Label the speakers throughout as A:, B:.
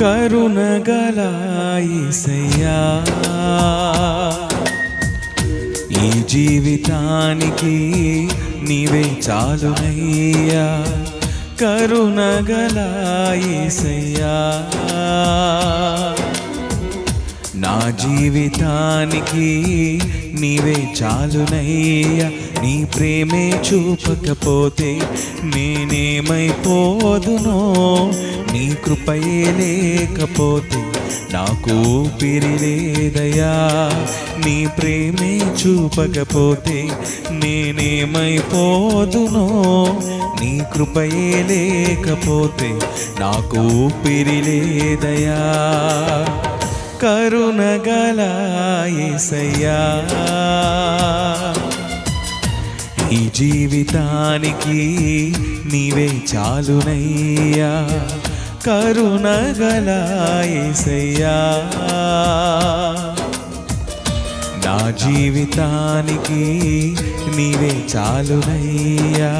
A: కరుణగల యేసయ్యా ఈ జీవితానికి నీవే చాలునయ్యా కరుణగల యేసయ్యా నా జీవితానికి నీవే చాలునయ్యా నీ ప్రేమే చూపకపోతే నేనేమైపోదునో నీ కృపయే లేకపోతే నాకు ఊపిరి లేదయ్యా నీ ప్రేమే చూపకపోతే నేనేమైపోదునో నీ కృపయే లేకపోతే నాకు ఊపిరి లేదయ్యా కరుణగల యేసయ్యా ఈ జీవితానికి నీవే చాలునయ్యా కరుణగల యేసయ్యా నా జీవితానికి నీవే చాలునయ్యా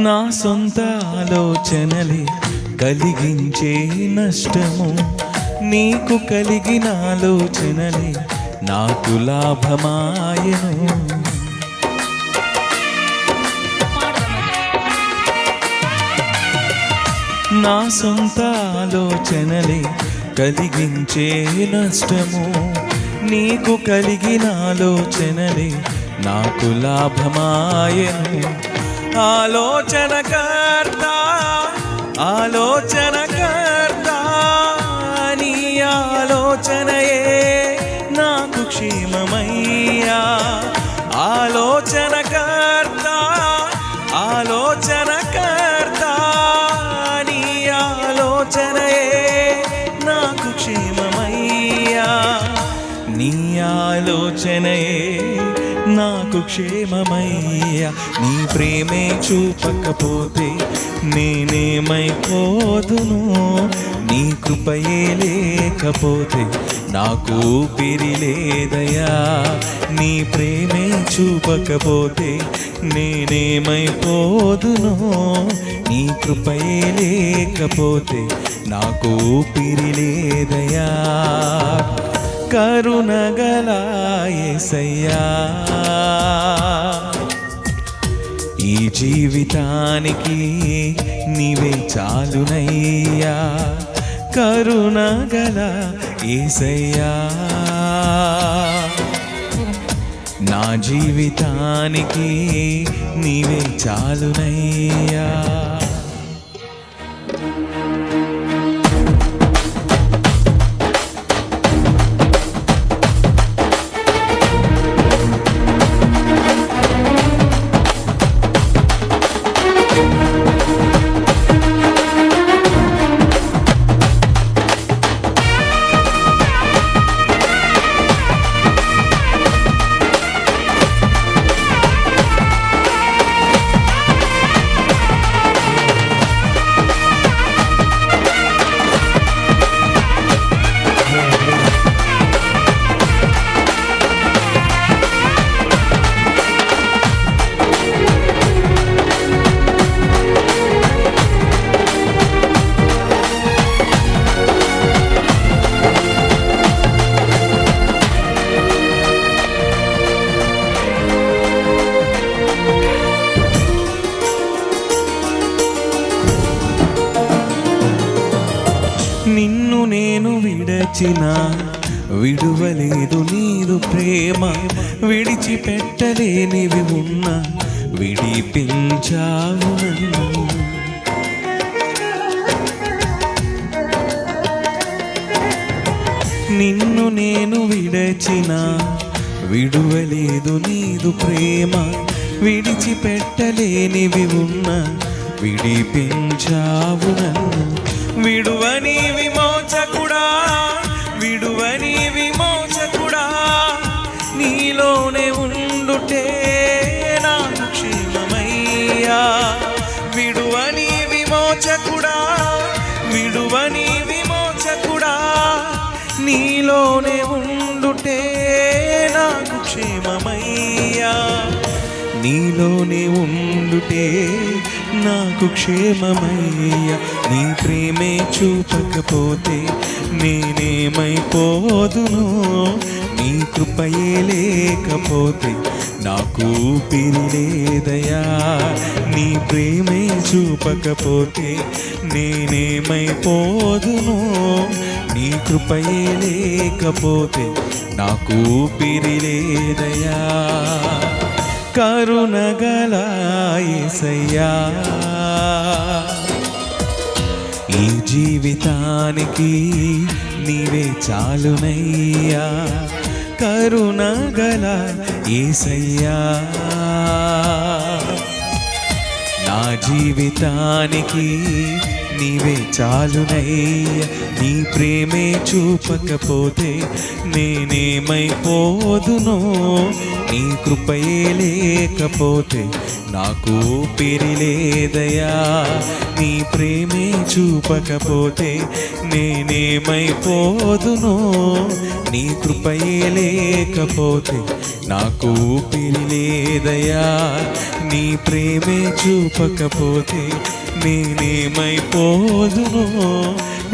A: నా సొంత ఆలోచనలే కలిగించే నష్టము నీకు కలిగిన ఆలోచనలే నాకు లాభమాయను నా సొంత ఆలోచనలే కలిగించే నష్టము నీకు కలిగిన ఆలోచనలే నాకు లాభమాయను ఆలోచనకర్త ఆలోచనకర్త నీ ఆలోచనయే నాకు క్షేమమయ్యా ఆలోచనకర్త ఆలోచనకర్త నీ ఆలోచనయే నాకు క్షేమమయ్యా నీ ఆలోచనయే నాకు క్షేమమయ్యా నీ ప్రేమే చూపకపోతే నేనేమైపోదును నీ కృపయే లేకపోతే నాకు ఊపిరి లేదయ్యా నీ ప్రేమే చూపకపోతే నేనేమైపోదును నీ కృపయే లేకపోతే నాకు ఊపిరి లేదయ్యా కరుణగల యేసయ్యా ఈ జీవితానికి నీవే చాలునయ్యా కరుణగల యేసయ్యా నా జీవితానికి నీవే చాలునయ్యా నిన్ను నేను విడచిన విడువలేదు నీదు ప్రేమ, విడిచిపెట్టలేనివి ఉన్న విడిపించావు నన్ను. నిన్ను నేను విడచిన విడువలేదు నీదు ప్రేమ, విడిచిపెట్టలేనివి ఉన్న విడిపించావు నన్ను. విడువని విమోచకుడా, విడువని విమోచకుడా, నీలోనే ఉండుటే నాకు క్షేమమయ్యా. విడువని విమోచకుడా, విడువని విమోచకుడా, నీలోనే ఉండుటే నాకు క్షేమమయ్యా. నీలోనే ఉండుటే నాకు క్షేమమయ్యా. నీ ప్రేమే చూపకపోతే నేనేమైపోదును, నీ కృపయే లేకపోతే నాకు ఊపిరి లేదయా. నీ ప్రేమే చూపకపోతే నేనేమైపోదును, నీ కృపయే లేకపోతే నాకు ఊపిరి లేదయా. కరుణగల యేసయ్యా, ఈ జీవితానికి నీవే చాలునయ్యా. కరుణగల యేసయ్యా, నా జీవితానికి నీవే చాలునయ్యా. నీ ప్రేమే చూపకపోతే నేనేమైపోదునో, నీ కృపయే లేకపోతే నాకు ఊపిరి లేదయా. నీ ప్రేమే చూపకపోతే నేనేమైపోదునో, నీ కృపయే లేకపోతే నాకు ఊపిరి లేదయా. నీ ప్రేమే చూపకపోతే నేనేమైపోదునో,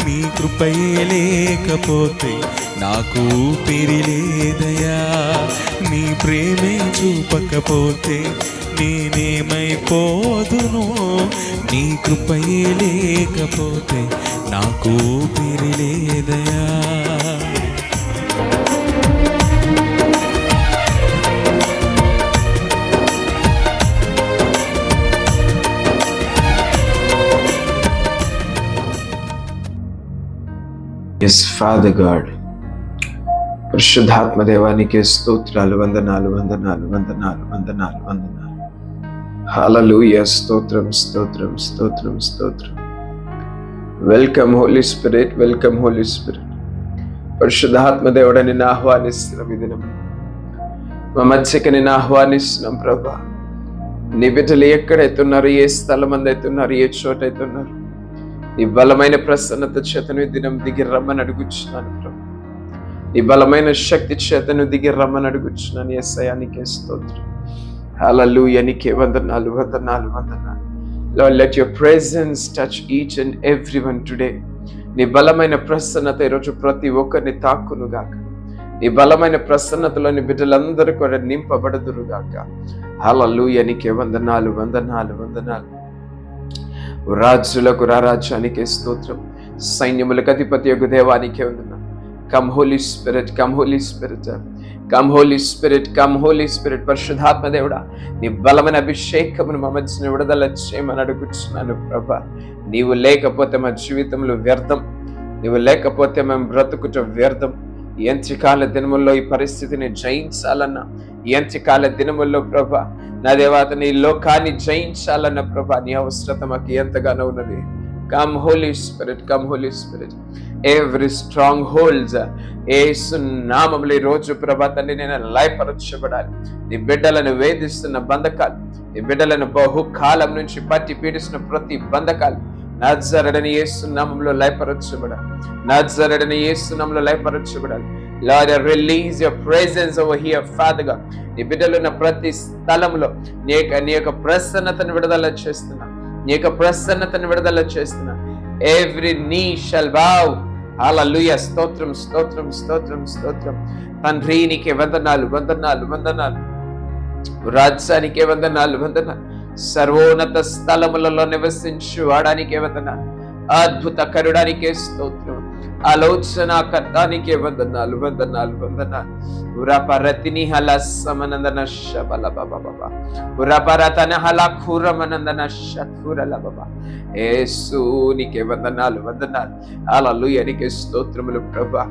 A: నీ కృపయే లేకపోతే నాకు ఊపిరి లేదయా. నీ ప్రేమే చూపకపోతే నేనేమైపోదునో, నీ కృపయే లేకపోతే నాకు ఊపిరి లేదయా.
B: ఎస్ ఫాదర్ గాడ్, పరిశుద్ధాత్మ దేవానికి స్తోత్రాలు, వందనాలు వందనాలు వందనాలు వందనాలు వందనాలు. హల్లెలూయా, స్తోత్రం స్తోత్రం స్తోత్రం స్తోత్రం. Welcome Holy Spirit, welcome Holy Spirit. పరిశుద్ధాత్మ దేవుడా, నిన్ను ఆహ్వానిస్తున్నాం. ఈ దినం మా మధ్యకి నిన్ను ఆహ్వానిస్తున్నాం ప్రభా. నీ బిడ్డలు ఎక్కడైతున్నారు, ఏ స్థలం అందైతున్నారు, ఏ చోటైతున్నారు, నీ బలమైన ప్రసన్నత చేతను దినం దిగి రమ్మని అడుగుచున్నాను ప్రభు. నీ బలమైన శక్తి చేతను దిగి రమ్మని అడుగుచున్నాను. యేసయ్యా నీకే స్తోత్రం. హల్లెలూయా, నీకే వందనాలు వందనాలు వందనాలు. Lord, let your presence touch each and everyone today. నీ బలమైన ప్రసన్నత ఈరోజు ప్రతి ఒక్కరిని తాకునుగాక. నీ బలమైన ప్రసన్నతలోని బిడ్డలందరూ కూడా నింపబడదురుగాక. హల్లెలూయా, నీకే వందనాలు వందనాలు వందనాలు. రాజులకు రారాజానికే స్తోత్రం. సైన్యములకు అధిపతి యొక్క దేవానికే వందనాలు. Come Holi spirit, come Holi spirit, come Holi spirit, come Holi Spirit. పరిశుద్ధాత్మ దేవుడా, నీ బలమైన అభిషేకమును మా మధ్యన విడుదల చేయమని అడుగుతున్నాను ప్రభా. నీవు లేకపోతే మా జీవితంలో వ్యర్థం, నీవు లేకపోతే మేము బ్రతుకుట వ్యర్థం. ఎంతకాల దినముల్లో ఈ పరిస్థితిని జయించాలన్నా, ఎంతకాల దినముల్లో ప్రభా నా దేవాత నీ లోకాన్ని జయించాలన్న ప్రభా నీ అవసరత మాకు ఎంతగానో ఉన్నది. Come Holi spirit, come Holi spirit. Every strongholds Yesu నామములో ఈ రోజు ప్రభా తండ్రి నేను లయపరచబడాలి. నీ బిడ్డలను వేధిస్తున్న బంధకాలు, నీ బిడ్డలను బహుకాలం నుంచి పట్టి పీడిస్తున్న ప్రతి బంధకాలు నజరేయుడైన యేసు నామములో లయపరచబడాలి. నజరేయుడైన యేసు నామములో లయపరచబడాలి. Lord, release your presence over here, Father God. నీ బిడ్డలున్న ప్రతి స్థలంలో నీ యొక్క ప్రసన్నతను విడుదల చేస్తున్నా, నీ యొక్క ప్రసన్నతను విడుదల చేస్తున్నా. Every knee shall bow. Hallelujah. స్తోత్రం స్తోత్రం స్తోత్రం స్తోత్రం. తండ్రి నీకే వందనాలు వందనాలు వందనాలు. రాజ్యానికే వందనాలు వందనాలు. సర్వోన్నత స్థలములలో నివసించు వాడానికే వందనాలు. అద్భుత కరుడానికే స్తోత్రం. ఆలోచనకర్తానికే వందనాలు వందనాలు వందనాలు. ఉరపరతిని హల సమనందన శబల బాబా ఉరపరతన హల ఖూరమనందన షూరల బాబా. యేసునికే వందనాలు వందనాలు. హల్లెలూయా, నీకే స్తోత్రములు ప్రభా.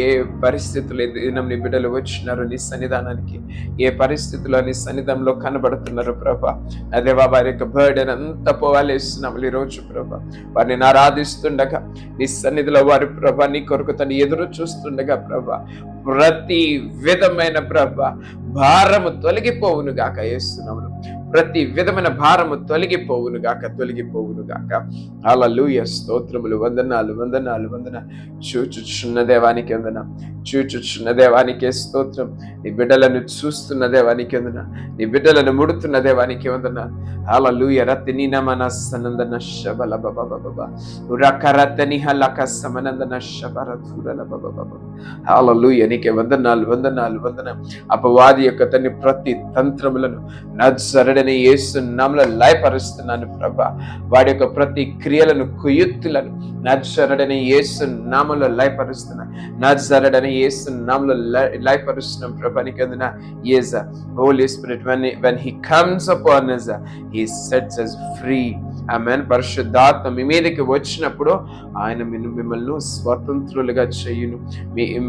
B: ఏ పరిస్థితులు నీ బిడ్డలు వచ్చినారు నీ సన్నిధానానికి, ఏ పరిస్థితుల్లో నీ సన్నిధానంలో కనబడుతున్నారు ప్రభా. అదే బాబా, వారి యొక్క బర్డెన్ అంతా పోవాలేస్తున్నాము ఈరోజు ప్రభా. వారిని ఆరాధిస్తుండగా నీ సన్నిధిలో వారి ప్రభా నీ కొరకు తను ఎదురు చూస్తుండగా ప్రభా, ప్రతి విధమైన ప్రభా భారము తొలగిపోవును గాక యేసునామములో. ప్రతి విధమైన భారము తొలగిపోవును గాక, తొలగిపోవును గాక. హల్లెలూయా, స్తోత్రములు వందనాలు వందనాలు వందనాలు. చూచుచున్న దేవానికి వందన, చూచుచున్న దేవానికే స్తోత్రం. నీ బిడ్డలను చూస్తున్న దేవానికి వందన, నీ బిడ్డలను ముడుతున్న దేవానికి వందన. హల్లెలూయా. రత్ని నమన సనందన శబల బబ బబ ఉరకరతని హలక సమనందన శబర ధురల బబ బబ. హల్లెలూయా, నీకే వందనాలు వందనాలు వందనాలు. అపవాది యొక్క తన్ని ప్రతి తంత్రములను నజరేయుడైన యేసు నామములో లయపరుస్తున్నాను ప్రభా. వాడి యొక్క ప్రతి క్రియలను కుయుక్తులను నజరేయుడైన యేసు నామములో లయపరుస్తున్నాను. నజరేయుడైన యేసు నామములో లయపరుస్తున్నాం ప్రభా. నీకు అందున yes Holy Spirit, when he comes upon us, he sets us free. ఆమేన్. పరిశుద్ధాత్మ మీ మీదకి వచ్చినప్పుడు ఆయన మిమ్మల్ని స్వతంత్రులుగా చేయును,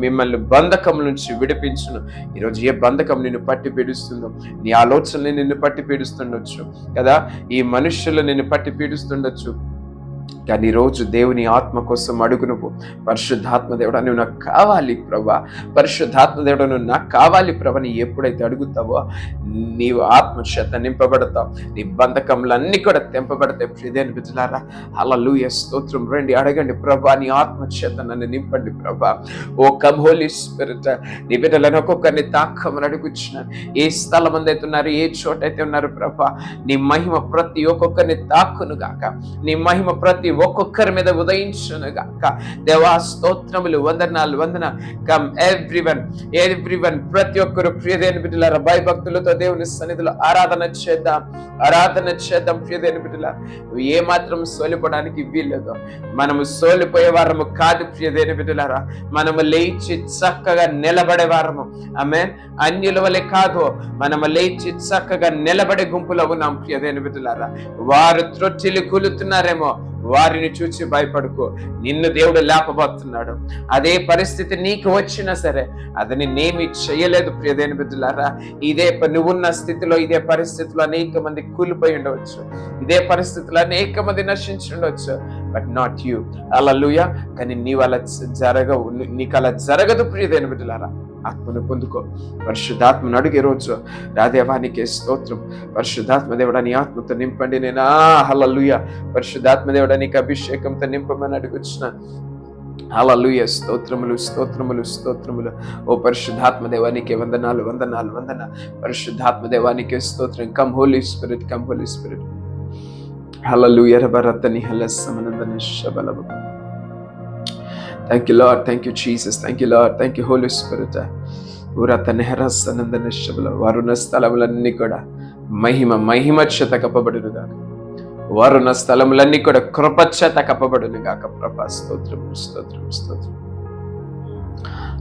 B: మిమ్మల్ని బంధకం నుంచి విడిపించును. ఈరోజు ఏ బంధకం నిన్ను పట్టి పీడిస్తుందో, నీ ఆలోచనలు నిన్ను పట్టి పీడిస్తుండొచ్చు కదా, ఈ మనుషులు నిన్ను పట్టి పీడిస్తుండొచ్చు. కానీ ఈరోజు దేవుని ఆత్మ కోసం అడుగు. నువ్వు పరిశుద్ధాత్మ దేవుడా నువ్వు నాకు కావాలి ప్రభా, పరిశుద్ధాత్మ దేవుడా నువ్వు నాకు కావాలి ప్రభా. నీ ఎప్పుడైతే అడుగుతావో నీవు ఆత్మ చేత నింపబడతావు, నీ బంధకములన్నీ కూడా తెంపబడతాయి. ప్రియదేని బిడ్డలారా, హల్లెలూయా, స్తోత్రం. రండి అడగండి ప్రభా, నీ ఆత్మ చేత నన్ను నింపండి ప్రభా. Oh come Holi spirit. నీ బిడ్డలను ఒక్కొక్కరిని తాకమని అడుగుచున్నాను. ఏ స్థలం అయితే ఉన్నారు, ఏ చోట అయితే ఉన్నారు ప్రభా, నీ మహిమ ప్రతి ఒక్కొక్కరిని తాకును గాక, నీ మహిమ ప్రతి ఒక్కొక్కరి మీద ఉదయించును గాక. దేవా స్తోత్రములు వందనాలు వందనాలు. కమ్ ఎవ్రీవన్ ప్రతి ఒక్కరు ప్రియదేని బిడ్డలారా భయభక్తులతో దేవుని సన్నిధిలో ఆరాధన చేద్దాం, ఆరాధన చేద్దాం. ప్రియదేని బిడ్డలారా, ఏ మాత్రం సోలిపోవడానికి వీల్లేదు. మనము సోలిపోయే వారము కాదు ప్రియదేని బిడ్డలారా, మనము లేచి చక్కగా నిలబడే వారము. ఆమేన్. అన్యుల వలె కాదు, మనము లేచి చక్కగా నిలబడే గుంపులో ఉన్నాం ప్రియదేని బిడ్డలారా. వారు త్రొట్టిల్లి కూలుతున్నారేమో, వారిని చూసి భయపడుకో, నిన్ను దేవుడు లేపబోతున్నాడు. అదే పరిస్థితి నీకు వచ్చినా సరే అది నేనేమి చేయలేదు ప్రియదేని బిడ్డలారా. ఇదే నువ్వున్న స్థితిలో, ఇదే పరిస్థితిలో అనేక మంది కూలిపోయి ఉండవచ్చు, ఇదే పరిస్థితిలో అనేక మంది నశించి ఉండవచ్చు. But not you. హల్లెలూయా. కానీ నీవు అలా జరగవు, నీకు అలా జరగదు ప్రియదేని బిడ్డలారా. ఆత్మను పొందుకో, పరిశుద్ధాత్మను అడిగే రోజు రాదేవానికి స్తోత్రం. పరిశుద్ధాత్మ దేవుడా నీ ఆత్మతో నింపండి. నేను హల్లెలూయా. పరిశుద్ధాత్మ దేవుడా నీకు అభిషేకంతో నింపమని అడుగుచున్నాను. హల్లెలూయా. స్తోత్రములు స్తోత్రములు స్తోత్రములు. ఓ పరిశుద్ధాత్మ దేవానికి వందనాలు వందనాలు వందనాలు. పరిశుద్ధాత్మ దేవానికి స్తోత్రం. Come Holi spirit, come Holi spirit. Hallelujah. రబరతని హలసమనందన శబలబ. Thank you Lord, thank you Jesus, thank you Lord, thank you Holy Spirit. ఉరతని హరసనందన Sabala. వారున్న స్థలములన్నీ కూడా మహిమ చేత కప్పబడును గాక, వారున్న స్థలములన్నీ కూడా కృప చేత కప్పబడును గాక ప్రభా. స్తోత్రం స్తోత్రం స్తోత్రం.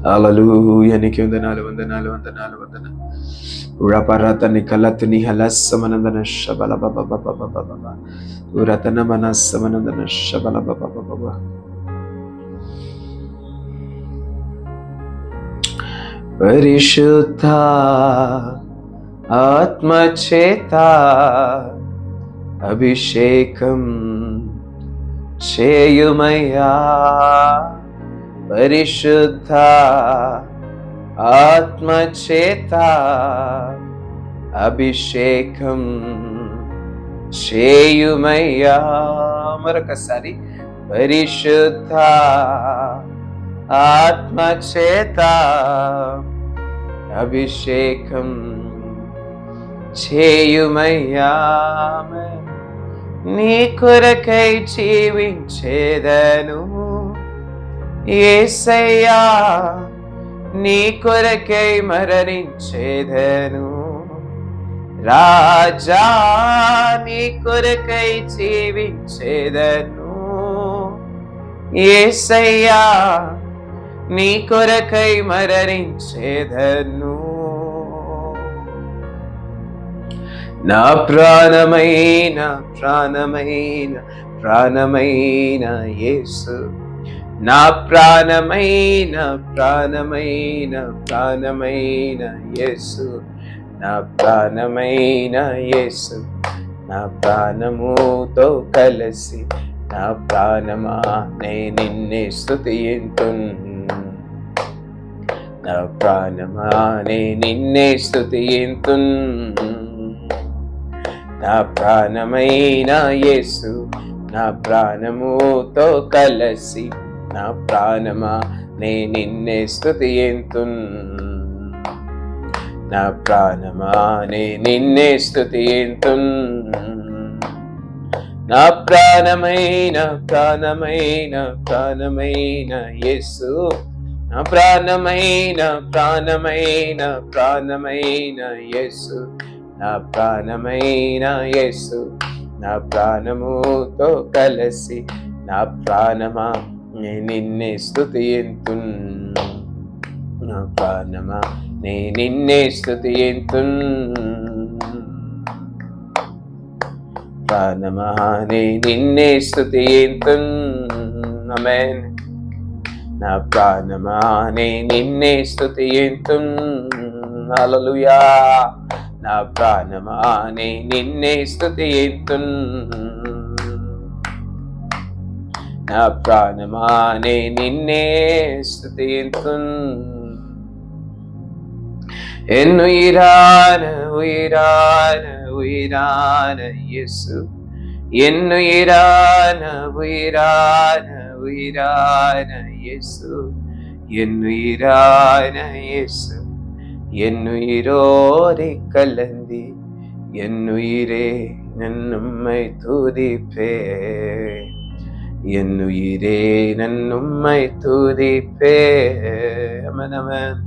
B: హల్లెలూయా. నీకే వందనాలు వందనాలు వందనాలు వందనాలు. ఉరపరతని కలతుని హలసమనందన శబల బబ బబ బబ బబ ఉరతన మనసమనందన శబల బబ బబ బబ. పరిశుద్ధ ఆత్మచేత అభిషేకం చేయుమయ్యా. పరిశుద్ధ ఆత్మచేత అభిషేకం చేయుమయ్యా. మరొకసారి, పరిశుద్ధ ఆత్మచేత అభిషేకం చేయుమయ్యా. నీ కొరకై జీవించేదను యేసయ్యా, నీ కొరకై మరణించేదను రాజా, నీ కొరకై జీవించేదను యేసయ్యా నీ కొరకై మరణించేదను. నా ప్రాణమైన ప్రాణమైన ప్రాణమైన యేసు, నా ప్రాణమైన ప్రాణమైన ప్రాణమైన యేసు, నా ప్రాణమైన యేసు, నా ప్రాణముతో కలిసి నా ప్రాణమా నే నిన్నే స్తుతింతున్, నా ప్రాణమా నే నిన్నే స్తుతింతున్, నా ప్రాణమైన యేసు, నా ప్రాణముతో కలిసి నా ప్రాణమా నే నిన్నే స్తుతింతున్, నా ప్రాణమా నే నిన్నే స్తుతింతున్, నా ప్రాణమైన ప్రాణమైన ప్రాణమైన యేసు, నా ప్రాణమైన ప్రాణమైన ప్రాణమైన యేసు, నా ప్రాణమైన యేసు, నా ప్రాణముతో కలిసి నా ప్రాణమా నే నిన్నే స్తుతింతున్, నా ప్రాణమా నే నిన్నే స్తుతింతున్, ప్రాణమా నే నిన్నే స్తుతింతున్. ఆమేన్. నా ప్రాణమా నే నిన్నే స్తుతింతున్. హల్లెలూయా. నా ప్రాణమా నే నిన్నే స్తుతింతున్, నా ప్రాణమా నే నిన్నే స్తుతింతున్. என் உயிரான உயிரான உயிரான இயேசு, என் உயிரான உயிரான உயிரான இயேசு, என் உயிரான இயேசு, என் உயிரோரை கலந்தி என் உயிரே நன்னும்மை துதிப்பே, என் உயிரே நன்னும்மை துதிப்பே. அமன் அமன்.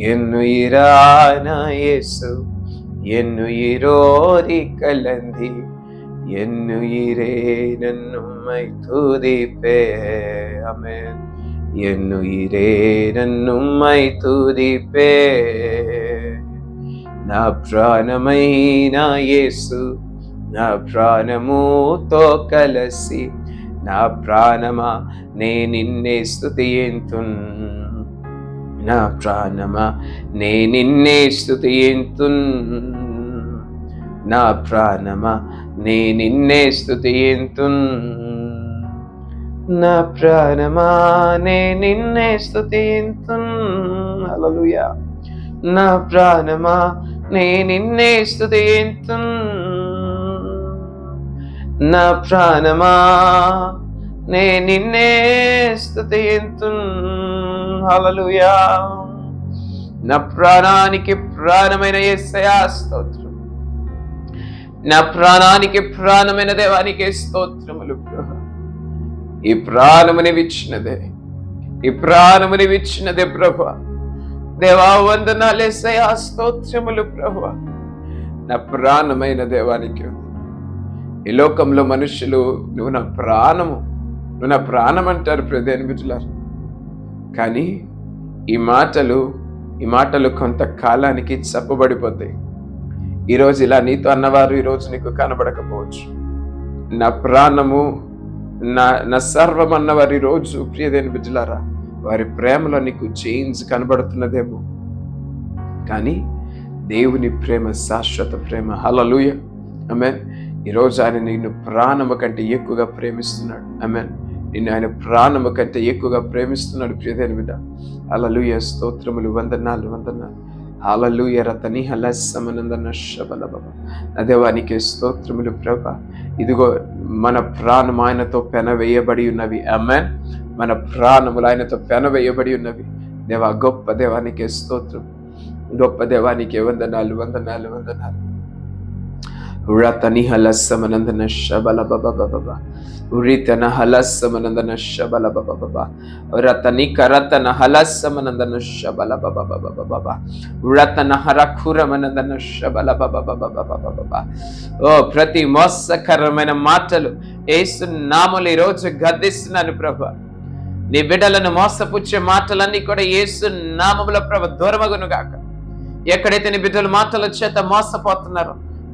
B: என் உயிரான இயேசு, என் உயிரோரி கலந்தி என் உயிரே நன்னும்மை துதிப்பே. ஆமென். என் உயிரே நன்னும்மை துதிப்பே. నా ప్రాణమైన యేసు, నా ప్రాణముతో కలిసి నా ప్రాణమా నే నిన్నే స్తుతింతున్, నా ప్రాణమా నే నిన్నే స్తుతింతున్, నా ప్రాణమా నే నిన్నే స్తుతింతున్, నా ప్రాణమా నే నిన్నే స్తుతింతున్. హల్లెలూయా. నా ప్రాణమా నే నిన్నే స్తుతింతున్, నా ప్రాణమా నే నిన్నే స్తుతింతున్. హల్లెలూయా. నా ప్రాణానికి ప్రాణమైన యేసయ్యా స్తోత్రం, నా ప్రాణానికి ప్రాణమైన దేవానికి స్తోత్రములు. ఈ ప్రాణముని విచ్చినదే, ఈ ప్రాణముని విచ్చినదే ప్రభు. దేవా వందనాలు యేసయ్యా, స్తోత్రములు ప్రభువా. నా ప్రాణమైన దేవానికి. ఈ లోకంలో మనుషులు నువ్వు నా ప్రాణము, నువ్వు నా ప్రాణం అంటారు ప్రియదేని బిడ్డలారా. కానీ ఈ మాటలు కొంతకాలానికి చెప్పబడిపోతాయి. ఈరోజు ఇలా నీతో అన్నవారు ఈరోజు నీకు కనబడకపోవచ్చు. నా ప్రాణము, నా సర్వం అన్నవారు ఈరోజు ప్రియదేని బిడ్డలారా వారి ప్రేమలో నీకు చేంజ్ కనబడుతున్నదేమో. కానీ దేవుని ప్రేమ శాశ్వత ప్రేమ. హల్లెలూయా. ఆమేన్. ఈరోజు ఆయన నిన్ను ప్రాణము కంటే ఎక్కువగా ప్రేమిస్తున్నాడు. ఆమేన్. నిన్ను ఆయన ప్రాణము కంటే ఎక్కువగా ప్రేమిస్తున్నాడు ప్రియదేని బిడ్డ. హల్లెలూయా. స్తోత్రములు. వందనాలు వందనాలు. హల్లెలూయా. రతని హలస్సమనందన శబలబబ. నా దేవానికి స్తోత్రములు ప్రభా. ఇదిగో మన ప్రాణం ఆయనతో పెనవేయబడి ఉన్నవి. ఆమేన్. మన ప్రాణములు ఆయనతో పెనవేయబడి ఉన్నవి. దేవా, గొప్ప దేవానికి స్తోత్రం, గొప్ప దేవానికి వందనాలు వందనాలు వందనాలు. రతని హలస్సమనందన శబలబబబబ. ఉరితన హలస్సమనందన శబలబబబబ. రతని కరతన హలస్సమనందన శబలబబబబబ. రతన హరఖురమనందన శబలబబబబబబ. ఓ ప్రతి మోసకరమైన మాటలు యేసు నామములో ఈరోజు గద్దిస్తున్నాను ప్రభు. నీ బిడ్డలను మోసపుచ్చే మాటలన్నీ కూడా యేసు నామములో ప్రభ దూరమగును గాక. ఎక్కడైతే నీ బిడ్డలు మాటల చేత మోసపోతున్నారో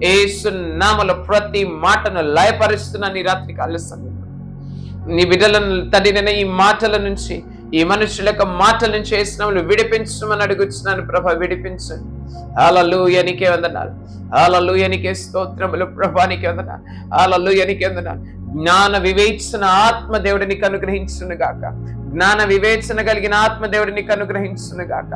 B: యేసు నామములో ప్రతి మాటను లయపరుస్తున్నా నీ రాత్రి కాల సమయంలో. నీ బిడ్డలను తండ్రి ఈ మాటల నుంచి, ఈ మనుషుల యొక్క మాటల నుంచి యేసు నామములో విడిపించమని అడుగుతున్నాను ప్రభ. విడిపించండి. హల్లెలూయా, నీకే వందనాలు. హల్లెలూయా, నీకే స్తోత్రములు ప్రభా. నీకే వందనాలు. హల్లెలూయా, నీకే వందనాలు. జ్ఞాన వివేచన ఆత్మ దేవుడు నీకు అనుగ్రహించును గాక. జ్ఞాన వివేచన కలిగిన ఆత్మ దేవుడు నీకు అనుగ్రహించును గాక.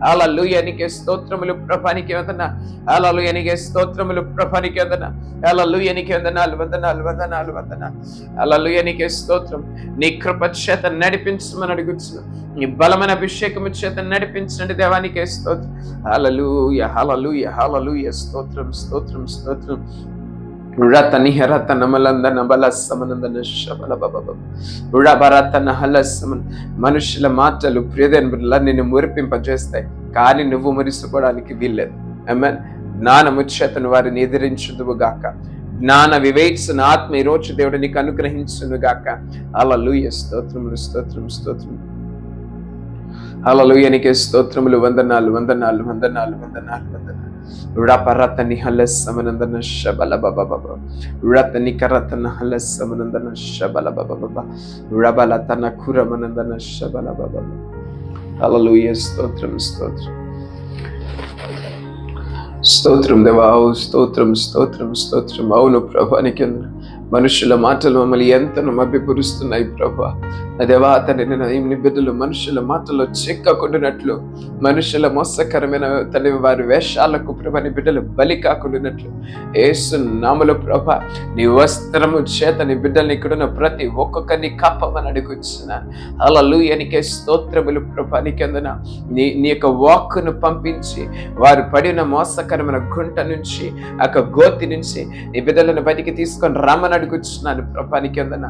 B: హల్లెలూయా, నీకే స్తోత్రములు ప్రభా. నీకే వందనాలు. హల్లెలూయా, నీకే స్తోత్రములు ప్రభా. నీకే వందనాలు. హల్లెలూయా, నీకే వందనాలు. వందనాలు వందనాలు వందనాలు. హల్లెలూయా, నీకే స్తోత్రం. నీ కృప చేత నడిపించమని అడుగుతున్నాను. నీ బలమైన అభిషేకము చేత నడిపించండి దేవానికే స్తోత్రం. హల్లెలూయా, హల్లెలూయా, హల్లెలూయా. స్తోత్రం స్తోత్రం స్తోత్రం. మనుషుల మాటలు ప్రియదేవుల నిన్ను మురిపింపజేస్తాయి, కానీ నువ్వు మురిసిపోవడానికి వీల్లేదు. ఆమేన్. జ్ఞానము చేతను వారిని ఎదిరించుదువు గాక. జ్ఞాన వివేచన ఆత్మ ఈ రోజు దేవుడు నీకు అనుగ్రహించును గాక. హల్లెలూయా, స్తోత్రములు స్తోత్రం స్తోత్రం. హల్లెలూయా, నీకే స్తోత్రములు. వందనాలు వందనాలు వందనాలు వందనాలు వందనాలు. Raparatani halas samanandana shabala baba baba. Ratani karatana halas samanandana shabala baba baba. Rabalatana kuramanandana shabala baba baba. Hallelujah, stotram stotram. స్తోత్రం దేవా, స్తోత్రం స్తోత్రం స్తోత్రం. అవును ప్రభా, నీకు మనుషుల మాటలు మమ్మల్ని ఎంతను మభ్యపరుస్తున్నాయి ప్రభా. దేవా తండ్రి, నీ బిడ్డలు మనుషుల మాటల్లో చిక్కకుండానట్లు, మనుషుల మోసకరమైన తండ్రి వారి వేషాలకు ప్రభా నీ బిడ్డలు బలి కాకుండానట్లు యేసు నామములో ప్రభా నీ వస్త్రము చేత నీ బిడ్డల్ని ఇక్కడున్న ప్రతి ఒక్కొక్కరిని కప్పమని అడుగుచున్నాను. హల్లెలూయా, నీకే స్తోత్రములు ప్రభా. నీకెందున నీ యొక్క వాక్కును పంపించి వారు పడిన మోసకరమైన గుంట నుంచి, ఆ గోతి నుంచి నీ బిడ్డలను బయటికి తీసుకొని రమ్మని అడుగుచున్నాను ప్రభా. నీకెందున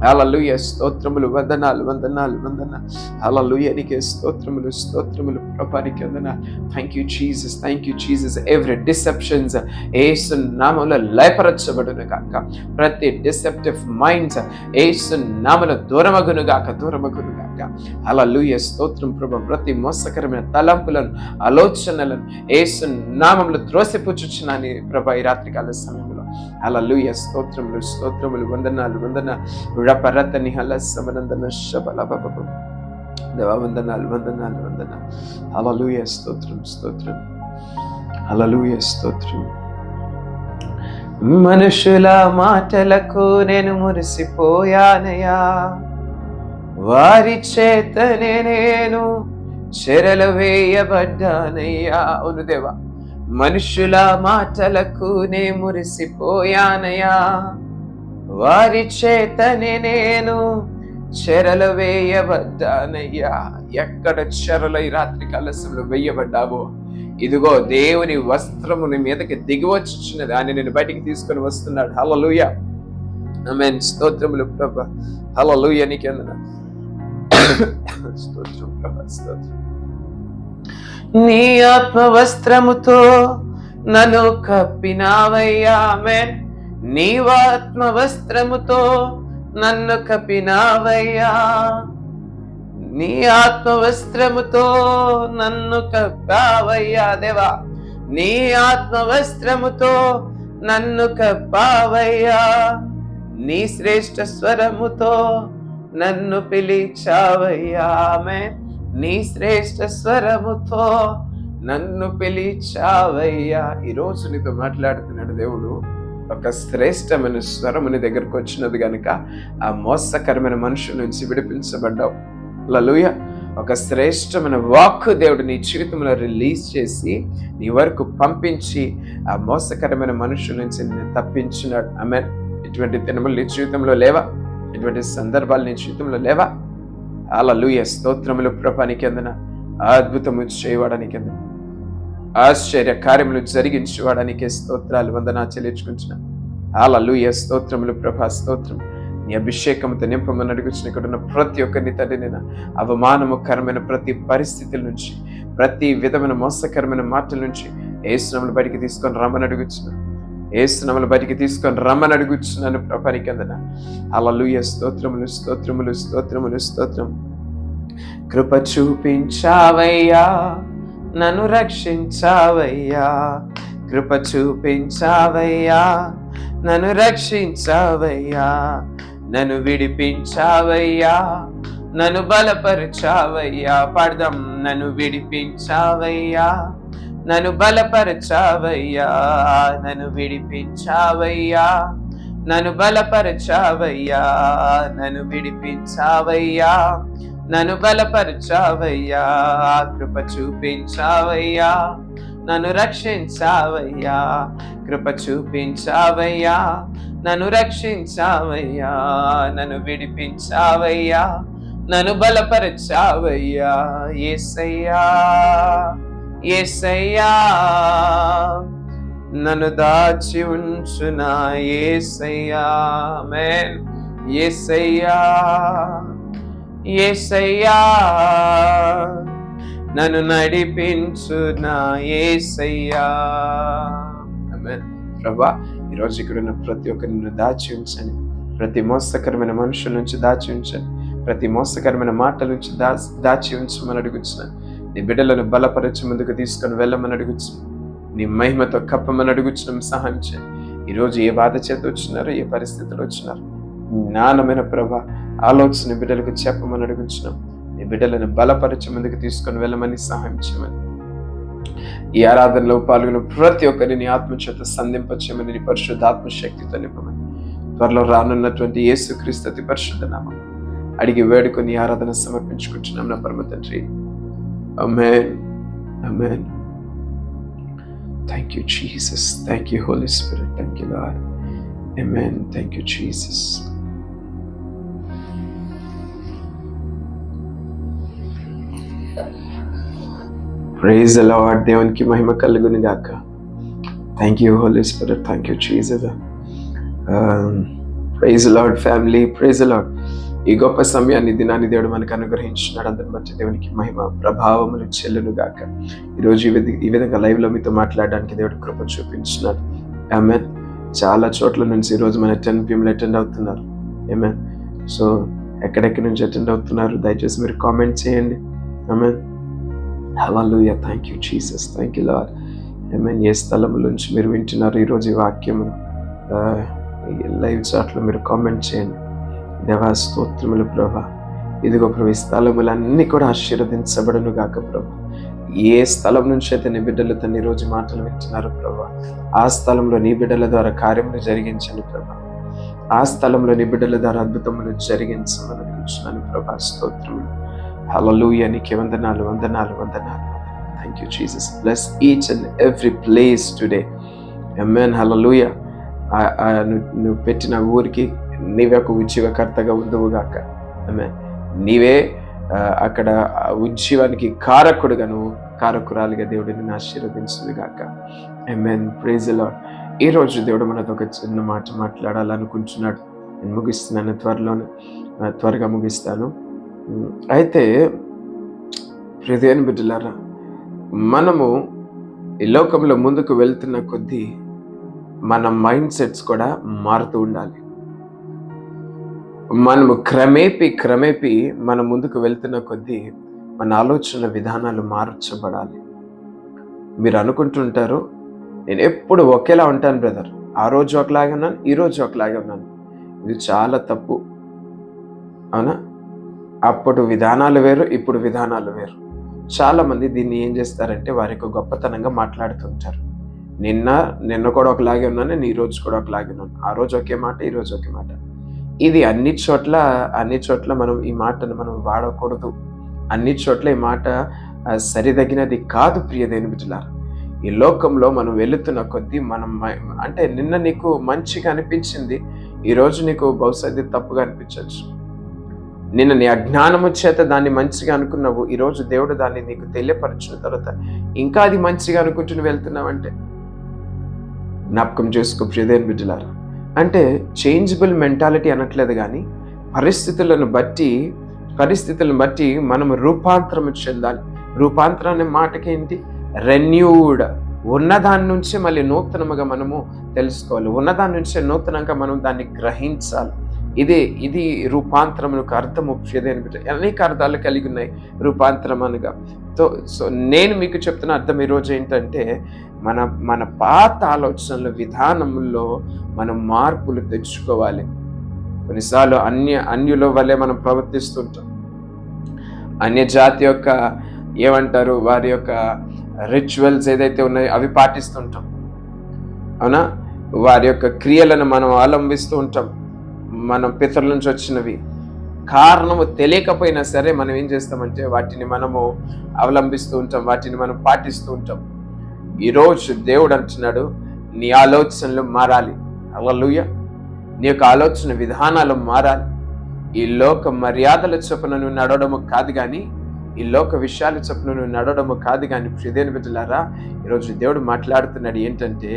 B: హల్లెలూయా, స్తోత్రములు. వందనాలు వందనాలు వందనాలు. హల్లెలూయా, నీకే స్తోత్రములు స్తోత్రములు ప్రభా. నీకెందున. Thank you Jesus, thank you Jesus. Every deceptions Yesu నామములో లయపరచబడును గాక. ప్రతి డిసెప్టివ్ మైండ్స్ యేసు నామములో దూరమగును గాక, దూరమగును గాక. హల్లెలూయా, స్తోత్రం ప్రభా. ప్రతి మోసకరమైన తలంపులను, ఆలోచనలను యేసు నామములో త్రోసిపుచ్చుచున్నాను ప్రభా ఈ రాత్రికాల సమయంలో. హల్లెలూయా, స్తోత్రములు స్తోత్రములు. వందనాలు వందనాలు. రపరతని హలసమనందన శబల బబ. దేవా వందనాలు వందనాలు వందనాలు. హల్లెలూయా, స్తోత్రం స్తోత్రం. హల్లెలూయా, స్తోత్రం. మనుషుల మాటలకు నేను మురిసిపోయానయ్యా, వారి చేతనే నేను చెరలు వేయబడ్డానయ్యా. అవును దేవా, మనుషుల మాటలకు నే మురిసిపోయానయ్యా, వారి చేతనే నేను చెరలు వేయబడ్డానయ్యా. ఎక్కడ చెరలు ఈ రాత్రి కాలశంలో వేయబడ్డావో, ఇదిగో దేవుని వస్త్రము నీ మీదకి దిగివచ్చుచున్నది. ఆయన నేను బయటికి తీసుకొని వస్తున్నాడు. హల్లెలూయా, ఆమేన్. స్తోత్రములు ప్రభా. హల్లెలూయా, నీకెందున స్తోత్రం ప్రభా, స్తోత్రం. నీ ఆత్మ వస్త్రముతో నన్ను కప్పినావయ్యా. ఆమేన్. నీ ఆత్మ వస్త్రముతో నన్ను కప్పినావయ్యా, నీ ఆత్మ వస్త్రముతో నన్ను కప్పావయ్యా. దేవా, నీ ఆత్మ వస్త్రముతో నన్ను కప్పావయ్యా, నీ శ్రేష్ఠ స్వరముతో నన్ను పిలిచావయ్యా. ఆమేన్. నీ శ్రేష్ఠ స్వరముతో నన్ను పిలిచావయ్యా. ఈరోజు నీతో మాట్లాడుతున్నాడు దేవుడు. ఒక శ్రేష్టమైన స్వరము నీ దగ్గరకు వచ్చినది కనుక ఆ మోసకరమైన మనుషుల నుంచి విడిపించబడ్డావు. హల్లెలూయా. ఒక శ్రేష్టమైన వాక్కు దేవుడు నీ జీవితంలో రిలీజ్ చేసి నీ వరకు పంపించి ఆ మోసకరమైన మనుషుల నుంచి నేను తప్పించినాడు. ఆమేన్. ఇటువంటి దినములు నీ జీవితంలో లేవా? ఇటువంటి సందర్భాలు నీ జీవితంలో లేవా? హల్లెలూయా, స్తోత్రములు ప్రభా. నీకెందున అద్భుతము చేయవాడానికెందున, ఆశ్చర్య కార్యములు జరిగించేవాడానికే స్తోత్రాలు వందనా చెల్లించుకుంటున్నా. హల్లెలూయా, స్తోత్రములు ప్రభా, స్తోత్రం. నీ అభిషేకంతో నింపమని అడుగుచున్న ఇక్కడ ఉన్న ప్రతి ఒక్కరిని తండ్రి, నేను అవమానముకరమైన ప్రతి పరిస్థితుల నుంచి, ప్రతి విధమైన మోసకరమైన మాటల నుంచి యేసు నామములో బయటికి తీసుకొని రమ్మని అడుగుచున్నా. యేసు నామములో బయటికి తీసుకొని రమ్మని అడుగుచున్నాను ప్రభా. నీకెందున. హల్లెలూయా, స్తోత్రములు స్తోత్రములు స్తోత్రములు స్తోత్రం. కృప చూపించావయ్యా, నన్ను రక్షించావయ్యా. కృప చూపించావయ్యా, నన్ను రక్షించావయ్యా. నన్ను విడిపించావయ్యా, నన్ను బలపరచావయ్యా. పాడదాం. నన్ను విడిపించావయ్యా, నన్ను బలపరచావయ్యా. నన్ను విడిపించావయ్యా, నన్ను బలపరచావయ్యా. నన్ను విడిపించావయ్యా, నన్ను బలపరచావయ్యా. కృప చూపించావయ్యా, నన్ను రక్షించావయ్యా. కృప చూపించావయ్యా, నన్ను రక్షించావయ్యా. నన్ను విడిపించావయ్యా, నన్ను బలపరచావయ్యా. యేసయ్యా, యేసయ్యా, నన్ను దాచి ఉంచునా యేసయ్యా. ఆమేన్. యేసయ్యా, యేసయ్యా, నన్ను నడిపించునా యేసయ్యా. ఆమేన్. ప్రభువా, ఈరోజు ఇక్కడ ఉన్న ప్రతి ఒక్కరిని దాచి ఉంచండి. ప్రతి మోసకరమైన మనుషుల నుంచి దాచి ఉంచండి. ప్రతి మోసకరమైన మాటల నుంచి దాచి ఉంచమని అడుగుచున్నాను. నీ బిడ్డలను బలపరచి ముందుకు తీసుకొని వెళ్ళమని అడుగుచున్నాను. నీ మహిమతో కప్పమని అడుగుచున్నాం. సహాయం చేయండి. ఈరోజు ఏ బాధ చేత వచ్చినారో, ఏ పరిస్థితులు వచ్చినారో, జ్ఞానమైన ప్రభా ఆలోచన బిడ్డలకు చెప్పమని అడుగుచున్నాం. నీ బిడ్డలను బలపరచి ముందుకు తీసుకొని వెళ్ళమని సహాయం చేయమని, ఈ ఆరాధనలో పాల్గొన్న ప్రతి ఒక్కరిని ఆత్మచేత సంధింపచేయమని, నీ పరిశుద్ధాత్మ శక్తితో నింపమని, త్వరలో రానున్నటువంటి యేసుక్రీస్తు అతి పరిశుద్ధ నామం అడిగి వేడుకొని ఆరాధన సమర్పించుకుంటున్నాం నా పరమ తండ్రి. ఆమేన్. ఆమేన్. Thank you, Jesus. Thank you, Holy Spirit. Thank you, Lord. Amen. Thank you, Jesus. Praise the Lord. దేవునికి మహిమ కలుగును గాక. Thank you, Holy Spirit. Thank you, Jesus. Praise the Lord, family. Praise the Lord. ఈ గొప్ప సమయాన్ని, దినాన్ని దేవుడు మనకు అనుగ్రహించినాడు. అందరి మధ్య దేవునికి మహిమ ప్రభావములు చెల్లును గాక. ఈరోజు ఈ విధంగా లైవ్లో మీతో మాట్లాడడానికి దేవుడు కృప చూపించినాడు. ఆమేన్. చాలా చోట్ల నుంచి ఈరోజు మన 10 PM అటెండ్ అవుతున్నారు. ఆమేన్. సో ఎక్కడెక్కడి నుంచి అటెండ్ అవుతున్నారు దయచేసి మీరు కామెంట్ చేయండి. Amen. Hallelujah. Thank you Jesus. Thank you Lord. Amen. ఏ స్థలం నుంచి మీరు వింటున్నారు ఈరోజు ఈ వాక్యము, లైవ్ చాట్లో మీరు కామెంట్ చేయండి. దేవా స్తోత్రములు ప్రభా. ఇదిగో ప్రభు, ఈ స్థలములన్నీ కూడా ఆశీర్వదించబడును గాక ప్రభా. ఏ స్థలం నుంచి అయితే నీ బిడ్డలు తన ఈరోజు మాటలు వింటున్నారు ప్రభా, ఆ స్థలంలో నీ బిడ్డల ద్వారా కార్యములు జరిగించండి ప్రభా. ఆ స్థలంలో నీ బిడ్డల ద్వారా అద్భుతములు జరిగించమని అడుగుతున్నాను ప్రభా. స్తోత్రములు. హల్లెలూయా. నీకే వందనాలు, వందనాలు, వందనాలు. Thank you Jesus. Bless each and every place today. Amen. Hallelujah. నువ్వు పెట్టిన ఊరికి నీవే ఒక ఉజ్జీవకర్తగా ఉందువుగాక. ఆమేన్. నీవే అక్కడ ఉజ్జీవానికి కారకుడుగా, నువ్వు కారకురాలిగా దేవుడు నిన్ను ఆశీర్వదించుగాక. ఆమేన్. Praise the Lord. ఈ రోజు దేవుడు మనతో ఒక చిన్న మాట మాట్లాడాలనుకుంటున్నాడు. నేను ముగిస్తున్నాను, త్వరగా ముగిస్తాను. అయితే ప్రియమైన బిడ్డలారా, మనము ఈ లోకంలో ముందుకు వెళ్తున్న కొద్దీ మన మైండ్ సెట్స్ కూడా మారుతూ ఉండాలి. మనము క్రమేపీ మనం ముందుకు వెళ్తున్న కొద్దీ మన ఆలోచన విధానాలు మార్చబడాలి. మీరు అనుకుంటుంటారు, నేను ఎప్పుడు ఒకేలా ఉంటాను బ్రదర్, ఆ రోజు ఒకలాగే ఉన్నాను, ఈ రోజు ఒకలాగే ఉన్నాను. ఇది చాలా తప్పు. అవునా? అప్పుడు విధానాలు వేరు, ఇప్పుడు విధానాలు వేరు. చాలా మంది దీన్ని ఏం చేస్తారంటే వారికి గొప్పతనంగా మాట్లాడుతుంటారు. నిన్న కూడా ఒకలాగే ఉన్నాను, నేను ఈ రోజు కూడా ఒకలాగే ఉన్నాను, ఆ రోజు ఒకే మాట, ఈ రోజు ఒకే మాట. ఇది అన్ని చోట్ల మనం ఈ మాటను మనం వాడకూడదు. అన్ని చోట్ల ఈ మాట సరిదగినది కాదు. ప్రియమైన బిడ్డలారా, ఈ లోకంలో మనం వెళుతున్న కొద్దీ మనం అంటే నిన్న నీకు మంచిగా అనిపించింది, ఈరోజు నీకు బహుశా ఇది తప్పుగా అనిపించవచ్చు. నిన్న నీ అజ్ఞానము చేత దాన్ని మంచిగా అనుకున్నావు, ఈరోజు దేవుడు దాన్ని నీకు తెలియపరిచిన తర్వాత ఇంకా అది మంచిగా అనుకుంటూ వెళ్తున్నావంటే జ్ఞాపకం చేసుకో ప్రియమైన బిడ్డలారా. అంటే చేంజబుల్ మెంటాలిటీ అనట్లేదు, కానీ పరిస్థితులను బట్టి మనము రూపాంతరం చెందాలి. రూపాంతరం అనే మాటకి ఏంటి? రెన్యూడ్. ఉన్నదాని నుంచే మళ్ళీ నూతనముగా మనము తెలుసుకోవాలి. ఉన్నదాని నుంచే నూతనంగా మనం దాన్ని గ్రహించాలి. ఇది రూపాంతరమునకు అర్థము ప్రియమైన బిడ్డ. అనేక అర్థాలు కలిగి ఉన్నాయి రూపాంతరం అనగా. సో నేను మీకు చెప్తున్న అర్థం ఈరోజు ఏంటంటే, మన పాత ఆలోచనల విధానంలో మనం మార్పులు తెచ్చుకోవాలి. కొన్నిసార్లు అన్యుల వల్లే మనం ప్రవర్తిస్తుంటాం. అన్య జాతి యొక్క ఏమంటారు, వారి యొక్క రిచువల్స్ ఏదైతే ఉన్నాయో అవి పాటిస్తుంటాం, అవునా? వారి యొక్క క్రియలను మనం అవలంబిస్తూ ఉంటాం, మనం పితరుల నుంచి వచ్చినవి. కారణము తెలియకపోయినా సరే మనం ఏం చేస్తామంటే వాటిని మనము అవలంబిస్తూ ఉంటాం, వాటిని మనం పాటిస్తూ ఉంటాం. ఈరోజు దేవుడు అంటున్నాడు, నీ ఆలోచనలు మారాలి. హల్లెలూయా. నీ యొక్క ఆలోచన విధానాలు మారాలి. ఈ లోక మర్యాదల చొప్పున నువ్వు నడవడము కాదు కానీ, ఈ లోక విషయాల చొప్పున నువ్వు నడవడము కాదు కానీ, ప్రియమైన బిడ్డలారా, ఈరోజు దేవుడు మాట్లాడుతున్నాడు ఏంటంటే,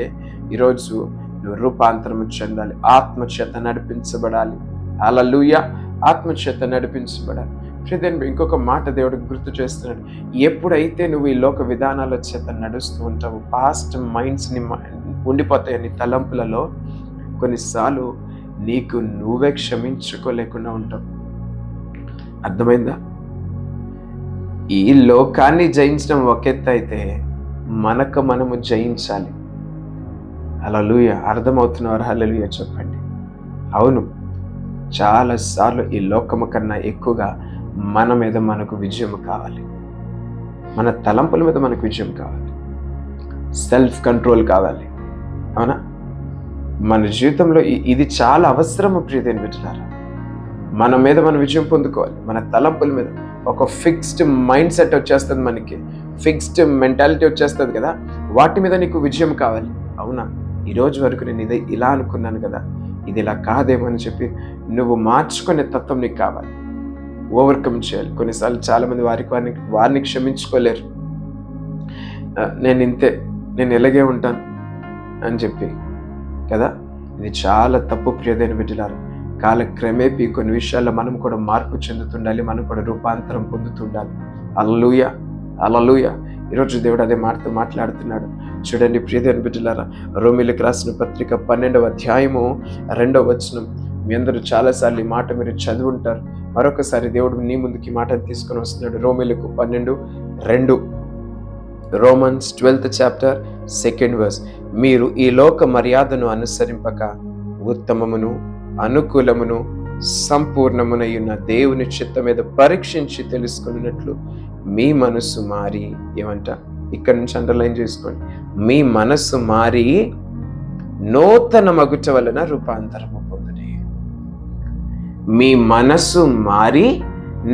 B: ఈరోజు నువ్వు రూపాంతరం చెందాలి, ఆత్మచేత నడిపించబడాలి. హల్లెలూయా. ఆత్మచేత నడిపించబడాలి. ప్రియమైన ఇంకొక మాట దేవుడు గుర్తు చేస్తున్నాడు. ఎప్పుడైతే నువ్వు ఈ లోక విధానాల చేత నడుస్తూ ఉంటావు, పాస్ట్ మైండ్స్ని ఉండిపోతాయి నీ తలంపులలో. కొన్నిసార్లు నీకు నువ్వే క్షమించుకోలేకుండా ఉంటావు. అర్థమైందా? ఈ లోకాన్ని జయించడం ఒక ఎత్తు అయితే, మనకు మనము జయించాలి. హల్లెలూయా. అర్థమవుతున్నవారు హల్లెలూయా చెప్పండి. అవును, చాలాసార్లు ఈ లోకము కన్నా ఎక్కువగా మన మీద మనకు విజయం కావాలి, మన తలంపుల మీద మనకు విజయం కావాలి, సెల్ఫ్ కంట్రోల్ కావాలి, అవునా? మన జీవితంలో ఇది చాలా అవసరము ప్రియమైన బిడ్డలారా. మన మీద మనం విజయం పొందుకోవాలి. మన తలంపుల మీద ఒక ఫిక్స్డ్ మైండ్ సెట్ వచ్చేస్తుంది, మనకి ఫిక్స్డ్ మెంటాలిటీ వచ్చేస్తుంది కదా. వాటి మీద నీకు విజయం కావాలి. అవునా, ఈరోజు వరకు నేను ఇదే ఇలా అనుకున్నాను కదా, ఇది ఇలా కాదేమో అని చెప్పి నువ్వు మార్చుకునే తత్వం నీకు కావాలి. ఓవర్కమ్ చేయాలి. కొన్నిసార్లు చాలామంది వారిని క్షమించుకోలేరు. నేను ఇంతే, నేను ఇలాగే ఉంటాను అని చెప్పి కదా. ఇది చాలా తప్పు ప్రియమైన బిడ్డలారా. కాలక్రమేపీ కొన్ని విషయాల్లో మనం కూడా మార్పు చెందుతుండాలి, మనం కూడా రూపాంతరం పొందుతుండాలి. హల్లెలూయా. హల్లెలూయా. ఈరోజు దేవుడు అదే మాట్లాడుతున్నాడు. చూడండి ప్రియమైన బిడ్డలారా, రోమీయులకు రాసిన పత్రిక 12వ అధ్యాయము 2వ వచనం. మీ అందరూ చాలాసార్లు ఈ మాట మీరు చదువుంటారు. మరొకసారి దేవుడు నీ ముందుకి మాటను తీసుకొని వస్తున్నాడు. రోమీయులకు 12:2, Romans 12th chapter 2nd verse. మీరు ఈ లోక మర్యాదను అనుసరింపక ఉత్తమమును అనుకూలమును సంపూర్ణమునయున్న దేవుని చిత్తం మీద పరీక్షించి తెలుసుకున్నట్లు మీ మనస్సు మారి, ఏమంట ఇక్కడ నుంచి అండర్లైన్ చేసుకోండి, మీ మనస్సు మారి నూతన మగుట వలన రూపాంతరము పొందుడి. మీ మనస్సు మారి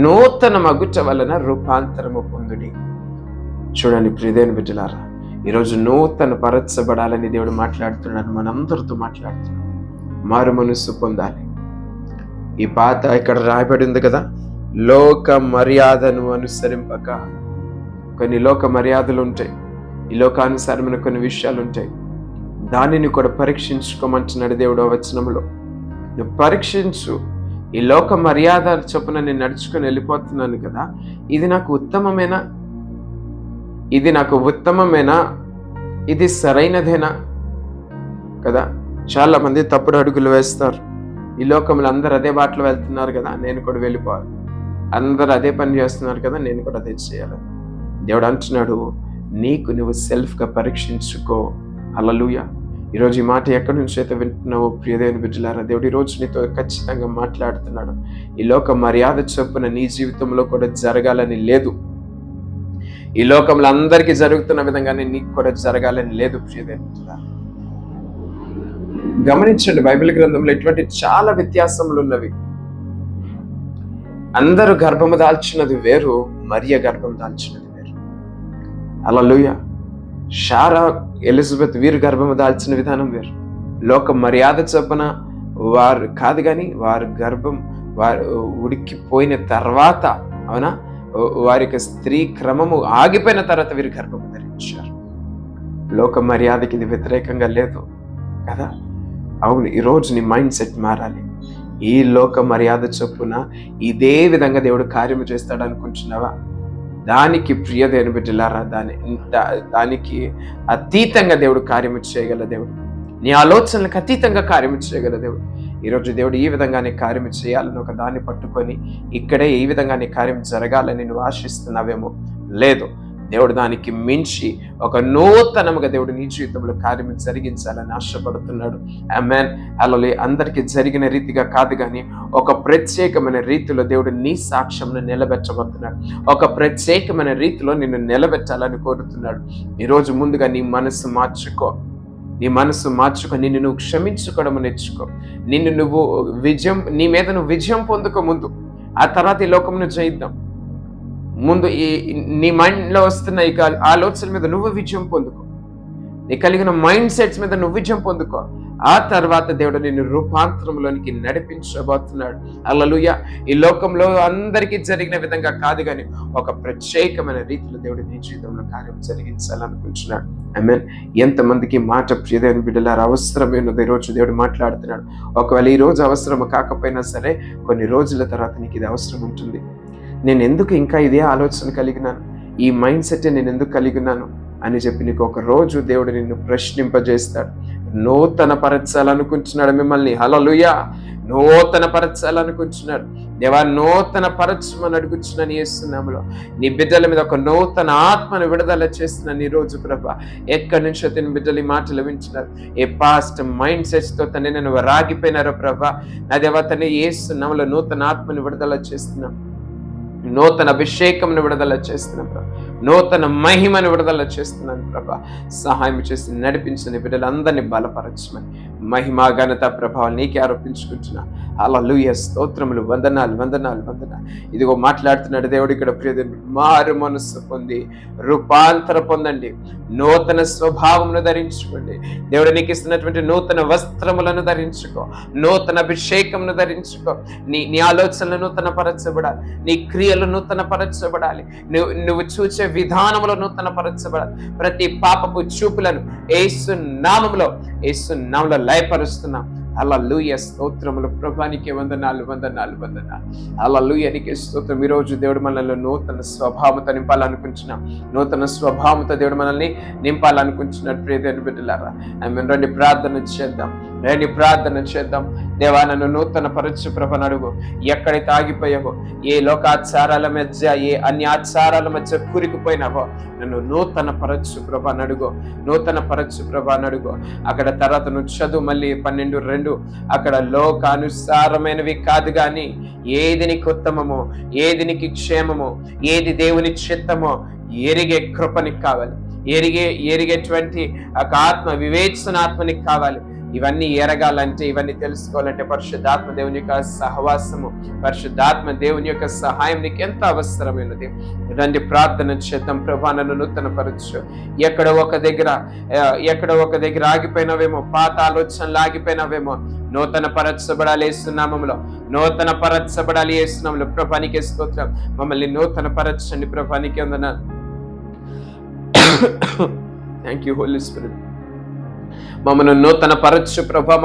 B: నూతన మగుట వలన రూపాంతరము పొందుడి. చూడండి ప్రియమైన బిడ్డలారా, ఈరోజు నూతన పరచబడాలని దేవుడు మాట్లాడుతున్నాడు, మనందరితో మాట్లాడుతున్నాడు. మారు మనస్సు పొందాలి. ఈ పాత ఇక్కడ రాయబడి ఉంది కదా, లోక మర్యాదను అనుసరింపక. కొన్ని లోక మర్యాదలు ఉంటాయి, ఈ లోకానుసారమైన కొన్ని విషయాలు ఉంటాయి. దానిని కూడా పరీక్షించుకోమంటున్నాడు దేవుడు ఆ వచనంలో. నువ్వు పరీక్షించు. ఈ లోక మర్యాద చొప్పున నేను నడుచుకొని వెళ్ళిపోతున్నాను కదా, ఇది నాకు ఉత్తమమేనా? ఇది సరైనదేనా కదా. చాలా మంది తప్పుడు అడుగులు వేస్తారు. ఈ లోకంలో అందరు అదే బాటలో వెళ్తున్నారు కదా, నేను కూడా వెళ్ళిపోవాలి. అందరు అదే పని చేస్తున్నారు కదా, నేను కూడా అదే చేయాలి. దేవుడు అంటున్నాడు, నీకు నువ్వు సెల్ఫ్గా పరీక్షించుకో. హల్లెలూయా. ఈరోజు ఈ మాట ఎక్కడి నుంచి అయితే వింటున్నావో ప్రియమైన బిడ్డలారా, దేవుడు ఈరోజు నీతో ఖచ్చితంగా మాట్లాడుతున్నాడు. ఈ లోక మర్యాద చొప్పున నీ జీవితంలో కూడా జరగాలని లేదు. ఈ లోకంలో అందరికీ జరుగుతున్న విధంగానే నీకు కూడా జరగాలని లేదు ప్రియమైన బిడ్డలారా. గమనించండి, బైబిల్ గ్రంథంలో ఇటువంటి చాలా వ్యత్యాసములు ఉన్నవి. అందరూ గర్భము దాల్చినది వేరు, మరియ గర్భం దాల్చినది వేరు. హల్లెలూయా. శారా, ఎలిజబెత్ వీరు గర్భము దాల్చిన విధానం వేరు. లోక మర్యాద చొప్పున వారు కాదు కానీ వారు ఉడికిపోయిన తర్వాత, అవునా, వారికి స్త్రీ క్రమము ఆగిపోయిన తర్వాత వీరు గర్భము ధరించారు. లోక మర్యాదకి ఇది వ్యతిరేకంగా లేదు కదా. అవును, ఈరోజు నీ మైండ్ సెట్ మారాలి. ఈ లోక మర్యాద చొప్పున ఇదే విధంగా దేవుడు కార్యము చేస్తాడు అనుకుంటున్నావా? దానికి ప్రియమైన బిడ్డలారా, దానికి అతీతంగా దేవుడు కార్యము చేయగల దేవుడు. నీ ఆలోచనలకు అతీతంగా కార్యము చేయగల దేవుడు. ఈరోజు దేవుడు ఈ విధంగా నీ కార్యం చేయాలని ఒక దాన్ని పట్టుకొని ఇక్కడే ఈ విధంగా నీ కార్యం జరగాలని నువ్వు ఆశిస్తున్నావేమో. లేదు, దేవుడు దానికి మించి ఒక నూతనముగా దేవుడు నీ జీవితంలో కార్యం జరిగించాలని ఆశపడుతున్నాడు. ఆమేన్. అలా అందరికీ జరిగిన రీతిగా కాదు, కానీ ఒక ప్రత్యేకమైన రీతిలో దేవుడు నీ సాక్ష్యంను నిలబెట్టబోతున్నాడు. ఒక ప్రత్యేకమైన రీతిలో నిన్ను నిలబెట్టాలని కోరుతున్నాడు. ఈరోజు ముందుగా నీ మనసు మార్చుకో. నిన్ను నువ్వు క్షమించుకోవడం నేర్చుకో. నీ మీద నువ్వు విజయం పొందుకో ముందు. ఆ తర్వాత ఈ లోకమును జయిద్దాం. ముందు నీ మైండ్లో వస్తున్న ఈ ఆలోచనల మీద నువ్వు విజయం పొందుకో. నీ కలిగిన మైండ్ సెట్స్ మీద నువ్వు విజయం పొందుకో. ఆ తర్వాత దేవుడు నిన్ను రూపాంతరంలోనికి నడిపించబోతున్నాడు. హల్లెలూయా. ఈ లోకంలో అందరికీ జరిగిన విధంగా కాదు, కానీ ఒక ప్రత్యేకమైన రీతిలో దేవుడు నీ జీవితంలో కార్యం జరిగించాలనుకుంటున్నాడు. ఆమేన్. ఎంతమందికి మాట ప్రియమైన బిడ్డలారా అవసరమైనది ఈరోజు దేవుడు మాట్లాడుతున్నాడు. ఒకవేళ ఈ రోజు అవసరం కాకపోయినా సరే, కొన్ని రోజుల తర్వాత నీకు ఇది అవసరం ఉంటుంది. నేను ఎందుకు ఇంకా ఇదే ఆలోచన కలిగినాను, ఈ మైండ్ సెట్ నేను ఎందుకు కలిగినాను అని చెప్పి నీకు ఒక రోజు దేవుడు నిన్ను ప్రశ్నింపజేస్తాడు. నూతన పరచాలనుకుంటున్నాడు మిమ్మల్ని. హల్లెలూయా. నూతన పరచాలనుకుంటున్నాడు. దేవా, నూతన పరచమని అడుగుచున్నాను యేసునామములో. నీ బిడ్డల మీద ఒక నూతన ఆత్మను విడుదల చేస్తున్నాను ఈ రోజు ప్రభా. ఎక్కడి నుంచో తిని బిడ్డలు ఈ మాటలు వింటున్నారు. ఏ పాస్ట్ మైండ్ సెట్స్ తో తండ్రి నేను రాగిపోయినారో ప్రభా. నా దేవా తండ్రి యేసునామములో నూతన ఆత్మను విడుదల చేస్తున్నాం. నూతన అభిషేకంను విడుదల చేస్తున్నాం ప్రభా. నూతన మహిమను విడుదల చేస్తున్నాను ప్రభా. సహాయం చేసి నడిపించిన బిడ్డలందరినీ బలపరచమని మహిమ ఘనత ప్రభావం నీకే ఆరోపించుకుంటున్నా. హల్లెలూయా. స్తోత్రములు. వందనాలు. ఇదిగో మాట్లాడుతున్నాడు దేవుడు ఇక్కడ. ప్రియదేవుడు, మారు మనస్సు పొంది రూపాంతర పొందండి. నూతన స్వభావమును ధరించుకోండి. దేవుడు నీకు ఇస్తున్నటువంటి నూతన వస్త్రములను ధరించుకో. నూతన అభిషేకమును ధరించుకో. నీ ఆలోచనలు నూతన పరచబడాలి. నీ క్రియలు నూతన పరచబడాలి. నువ్వు చూసే విధానములో నూతన పరచబడాలి. ప్రతి పాపపు చూపులను యేసు నామములో లయపరుస్తున్నాం. హల్లెలూయా. స్తోత్రములు ప్రభానికి వందనాలు. హల్లెలూయా. నీకే స్తోత్రం. ఈరోజు దేవుడు మనల్ని నూతన స్వభావంతో నింపాలనుకుంటున్నాం. నూతన స్వభావంతో దేవుడు మనల్ని నింపాలనుకుంటున్నాడు. ప్రియమైన బిడ్డలారా, ఆమేన్. రండి ప్రార్థన చేద్దాం. దేవా, నన్ను నూతన పరచు ప్రభని అడుగు. ఎక్కడైతే ఆగిపోయావో, ఏ లోకాచారాల మధ్య, ఏ అన్ని ఆచారాల మధ్య కూరికిపోయినావో, నన్ను నూతన పరచు ప్రభని అడుగు. అక్కడ తర్వాత నువ్వు చదువు మళ్ళీ 12:2. అక్కడ లోకానుసారమైనవి కాదు, కానీ ఏది నీకు ఉత్తమమో, ఏది నీకు క్షేమమో, ఏది దేవుని చిత్తమో ఎరిగే కృపనికి కావాలి. ఎరిగేటువంటి ఆత్మ, వివేచన ఆత్మనికి కావాలి. ఇవన్నీ ఎరగాలంటే, ఇవన్నీ తెలుసుకోవాలంటే పరిశుద్ధాత్మ దేవుని యొక్క సహవాసము, పరిశుద్ధాత్మ దేవుని యొక్క సహాయం నీకు ఎంత అవసరమైనది. రండి ప్రార్థన చేద్దాం. ప్రభా, నన్ను నూతన పరచు. ఎక్కడో ఒక దగ్గర ఆగిపోయినావేమో, పాత ఆలోచనలు ఆగిపోయినావేమో, నూతన పరచబడాలి యేసునామములో. ప్రభానికి స్తోత్రం. మమ్మల్ని నూతన పరచండి. ప్రభానికి వందనాలు. Thank you Holy Spirit. మమ్మల్ని నూతన పరచు ప్రభా.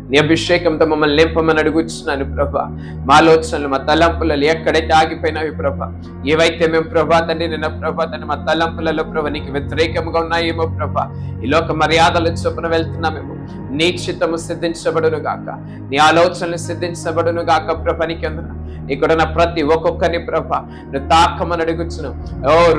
B: నీ అభిషేకంతో మమ్మల్ని నింపమని అడుగుచున్నాను ప్రభా. మా ఆలోచనలు, మా తలంపులలో ఎక్కడైతే ఆగిపోయినావి ప్రభా, ఏవైతే మేము ప్రభా తండ్రి మా తలంపులలో ప్రభా నీకు వ్యతిరేకంగా ఉన్నాయేమో ప్రభా, ఈ లోక మర్యాదల చొప్పున వెళ్తున్నామేమో, నీ చిత్తము సిద్ధించబడును గాక, నీ ఆలోచనలు సిద్ధించబడును గాక ప్రభానికి అందరూ. ఇక్కడున్న ప్రతి ఒక్కొక్కరిని ప్రభా నువ్వు తాకమని అడుగుచున్నావు.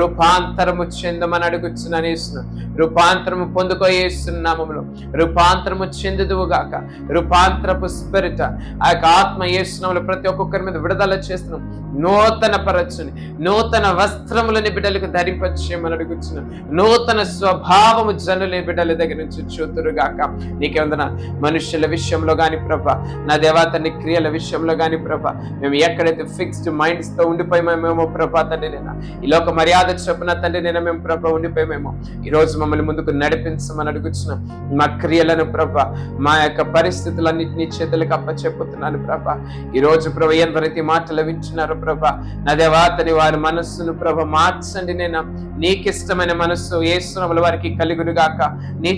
B: రూపాంతరము చెందమని అడుగుచున్నాను యేసు. రూపాంతరము పొందుకో యేసు నామములో. రూపాంతరము చెందుదువు గాక. రూపాంతరపు స్పిరిట్, ఆ యొక్క ఆత్మ యేసు నామములో ప్రతి ఒక్కొక్కరి మీద విడుదల చేస్తున్నాం. నూతన పరచుని, నూతన వస్త్రములని బిడ్డలకు ధరింపచేయమని అడుగుచున్నాం. నూతన స్వభావము జనుల బిడ్డల దగ్గర నుంచి చూతురు గాక. నీకేందన మనుషుల విషయంలో గాని ప్రభా, నా దేవతని క్రియల విషయంలో గాని ప్రభా, మేము ఎక్కడైతే ఫిక్స్డ్ మైండ్స్ తో ఉండిపోయామేమో ప్రభా తండ్రి నేను, ఈ లోక మర్యాద చొప్పున తండ్రి నేను మేము ప్రభా ఉండిపోయామేమో, ఈ రోజు మమ్మల్ని ముందుకు నడిపించమని అడుగుచున్నాం. మా క్రియలను ప్రభా, మా యొక్క పరిస్థితులన్నింటినీ చేతులకు అప్పచెప్పుతున్నాను ప్రభా. ఈ రోజు ప్రభా ఎవరైతే మాటలు వింటున్నారో ప్రభా, నా దేవతని వారి మనస్సును ప్రభా మార్చండి. నేను నీకిష్టమైన మనస్సు యేసునామములో వారికి కలుగును గాక. నీ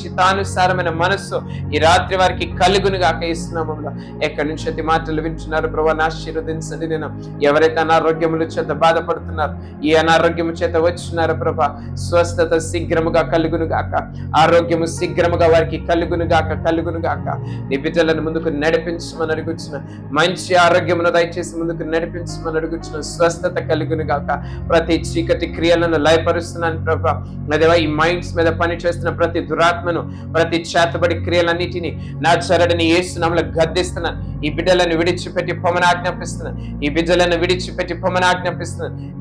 B: చిత్తానుసారమైన మనస్సు ఈ రాత్రి వారికి కలుగును గాక యేసునామములో. ఎక్కడి నుంచి మాటలు వింటున్నారు ప్రభావాన్ని ఆశీర్వదించండి. నేను ఎవరైతే అనారోగ్యముల చేత బాధపడుతున్నారు, ఈ అనారోగ్యము చేత వచ్చినారో ప్రభా, స్వస్థత శీఘ్రముగా కలుగును గాక, ఆరోగ్యము శీఘ్రముగా వారికి కలుగును గాక. నీ బిడ్డలను ముందుకు నడిపించమని అడుగుచున్న, మంచి ఆరోగ్యమును దయచేసి ముందుకు నడిపించమని అడుగుచున్న, స్వస్థత కలుగును గాక. ప్రతి చీకటి క్రియలను లయపరుస్తున్నాను ప్రభా. అదేవా ఈ మైండ్స్ మీద పని చేస్తున్న ప్రతి దురాత్మను, ప్రతి చేతబడి క్రియలన్నిటినీ నా చరడిని యేసు నామములో గద్దిస్తున్నాను. ఈ బిడ్డలను విడిచిపెట్టి పొమ్మని ఆజ్ఞాపిస్తున్నాను.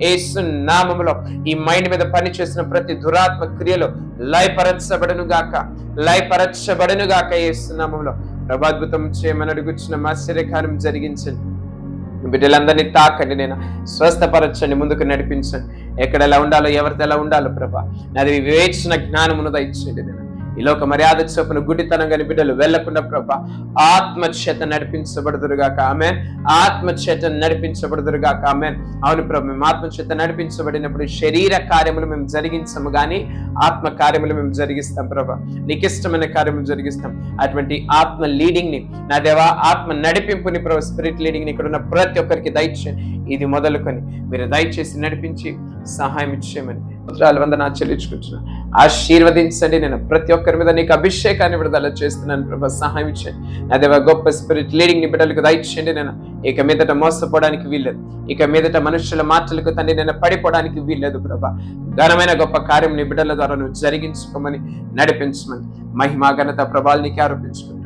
B: యేసు నామములో ఈ మైండ్ మీద పని చేసిన ప్రతి దురాత్మ క్రియలు లయపరచబడును గాక యేసు నామములో. ప్రభాద్భుతం చేయమని అడుగుచున్న, ఆశ్చర్యకార్యం జరిగించండి. బిడ్డలందరినీ తాకండి, నేను స్వస్థపరచండి, ముందుకు నడిపించండి. ఎక్కడ ఎలా ఉండాలో, ఎవరితో ఎలా ఉండాలో ప్రభా, నాది వివేచన జ్ఞానమును దయచేయండి. నేను ఈ లోక మర్యాద చొప్పున గుడ్డితనంగా బిడ్డలు వెళ్లకుండా ప్రభా ఆత్మచేత నడిపించబడుదురుగాక. ఆమేన్. ఆత్మచేత నడిపించబడుదురుగాక. ఆమేన్. అవును ప్రభు, మేము ఆత్మచేత నడిపించబడినప్పుడు శరీర కార్యములు మేము జరిగించము కానీ ఆత్మ కార్యములు మేము జరిగిస్తాం ప్రభా. నీకు ఇష్టమైన కార్యములు జరిగిస్తాం. అటువంటి ఆత్మ లీడింగ్ ని, నా దేవా, ఆత్మ నడిపింపుని ప్రభు, స్పిరిట్ లీడింగ్ ని ఇక్కడ ఉన్న ప్రతి ఒక్కరికి దయచేయండి. ఇది మొదలుకొని మీరు దయచేసి నడిపించి సహాయం ఇచ్చేయమని వందనా చెల్లించుకుంటున్నాను. ఆశీర్వదించండి. నేను ప్రతి ఒక్కరి మీద నీకు అభిషేకాన్ని విడుదల చేస్తున్నాను ప్రభా, సహాయం ఇచ్చేయండి. అదే గొప్ప స్పిరిట్ లీడింగ్ ని బిడ్డలకు దయచేయండి. నేను ఇక మీదట మోసపోవడానికి వీల్లేదు, ఇక మీదట మనుషుల మాటలకు తండ్రి నేను పడిపోవడానికి వీల్లేదు ప్రభా. ఘనమైన గొప్ప కార్యం నీ బిడ్డల ద్వారా నువ్వు జరిగించుకోమని, నడిపించమని, మహిమా ఘనత ప్రభావాలు నీకు ఆరోపించుకుంటూ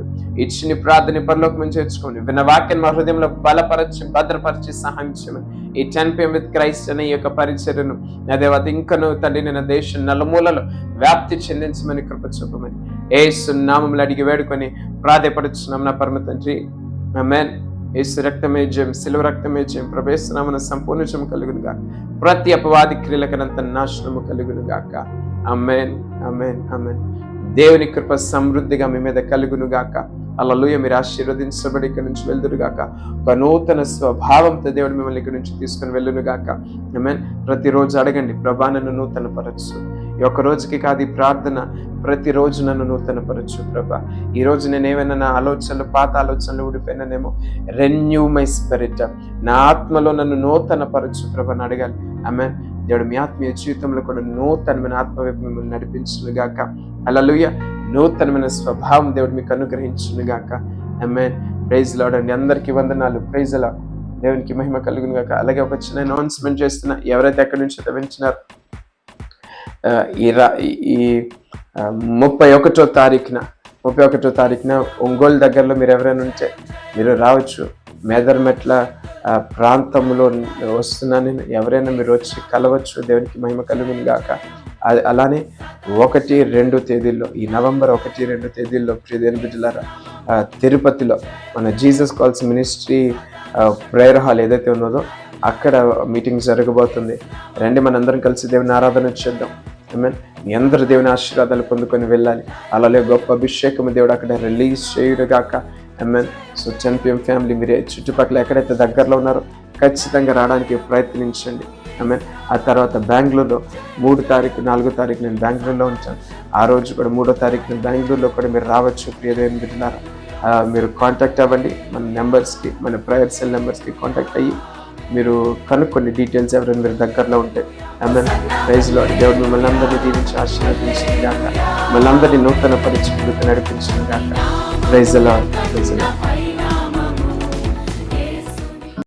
B: ఇచ్చిన ప్రార్థన పరలోకం చేర్చుకోండి. విన్న వాక్యం మా హృదయంలో బలపరచి భద్రపరిచి సహాయం చేయమని, ఈ 10 PM విత్ క్రైస్ట్ అనే ఈ యొక్క పరిచర్యను అదేవా ఇంకను తండ్రి నేను దేశం నలుమూలలో వ్యాప్తి చెందించమని కృప చూపమని యేసు నామములో అడిగి వేడుకొని ప్రాధేయపడుచున్నాం నా పరమ తండ్రి. ఆమేన్. యేసు రక్తమే జయం, సిలువ రక్తమే జయం. ప్రభు యేసు నామమున సంపూర్ణ జయం కలుగును గాక. ప్రతి అపవాది క్రియలకనంత నాశనము కలుగును గాక. ఆమేన్, ఆమేన్, ఆమేన్. దేవుని కృప సమృద్ధిగా మీ మీద కలుగును గాక. హల్లెలూయా. మీరు ఆశీర్వదించబడి ఇక్కడి నుంచి వెళ్దురు గాక. ఒక నూతన స్వభావంతో దేవుడు మిమ్మల్ని ఇక్కడి నుంచి తీసుకుని వెళ్ళును గాక. ఆమేన్. ప్రతిరోజు అడగండి, ప్రభా నన్ను నూతన పరచు. ఈ ఒక్క రోజుకి కాదు ఈ ప్రార్థన, ప్రతిరోజు నన్ను నూతన పరచు ప్రభా. ఈ రోజు నేను ఏమైనా నా ఆలోచనలు, పాత ఆలోచనలు ఊడిపోయినానేమో, రెన్యూ మై స్పిరిట్, నా ఆత్మలో నన్ను నూతన పరచు ప్రభా అని అడగాలి. ఆమేన్. దేవుడు మీ ఆత్మీయ జీవితంలో కూడా నూతనమైన ఆత్మవైపు మిమ్మల్ని నడిపించును గాక. హల్లెలూయా. నూతనమైన స్వభావం దేవుడు మీకు అనుగ్రహించును గాక. ఆమేన్. ప్రైజ్ లార్డ్ అండి. అందరికీ వందనాలు. Praise Lord. దేవునికి మహిమ కలుగును గాక. అలాగే ఒక చిన్న అనౌన్స్మెంట్ చేస్తున్నా, ఎవరైతే ఎక్కడి నుంచి వింటున్నారు, ఈ 31వ తారీఖున ఒంగోలు దగ్గరలో మీరు ఎవరైనా ఉంటే మీరు రావచ్చు. మేదర్మెట్ల ప్రాంతంలో వస్తున్నా నేను, ఎవరైనా మీరు వచ్చి కలవచ్చు. దేవునికి మహిమ కలుగును గాక. అలానే 1-2 తేదీల్లో, ఈ నవంబర్ 1-2 తేదీల్లో ప్రియదేవుని బిడ్డలారా, తిరుపతిలో మన Jesus calls ministry prayer hall ఏదైతే ఉన్నదో అక్కడ మీటింగ్ జరగబోతుంది. రండి, మనందరం కలిసి దేవుని ఆరాధన చేద్దాం. ఆమేన్. మీ అందరూ దేవుని ఆశీర్వాదాలు పొందుకొని వెళ్ళాలి. అలాగే గొప్ప అభిషేకము దేవుడు అక్కడ రిలీజ్ చేయుడుగాక. ఆమేన్. సో 10 PM ఫ్యామిలీ మీరే చుట్టుపక్కల ఎక్కడైతే దగ్గరలో ఉన్నారో ఖచ్చితంగా రావడానికి ప్రయత్నించండి. ఆమేన్. ఆ తర్వాత బెంగళూరులో 3వ తారీఖు 4వ తారీఖు నేను బెంగళూరులో ఉంటాను. ఆ రోజు కూడా 3వ తారీఖున బెంగళూరులో కూడా మీరు రావచ్చు. ప్రియదేవుని బిడ్డలారా, మీరు కాంటాక్ట్ అవ్వండి. మన నెంబర్స్కి, మన ప్రేయర్ సెల్ నెంబర్స్కి కాంటాక్ట్ అయ్యి మీరు కనుక్కొని డీటెయిల్స్ ఎవరైనా మీరు దగ్గరలో ఉంటే. ఆమేన్. Praise Lord. దేవుడు మిమ్మల్ని అందరినీ దీవించి ఆశీర్వదించిన గాక. మిమ్మల్ని అందరినీ నూతన పరిచయం నడిపించిన గాక. Praise Lord. Praise lord.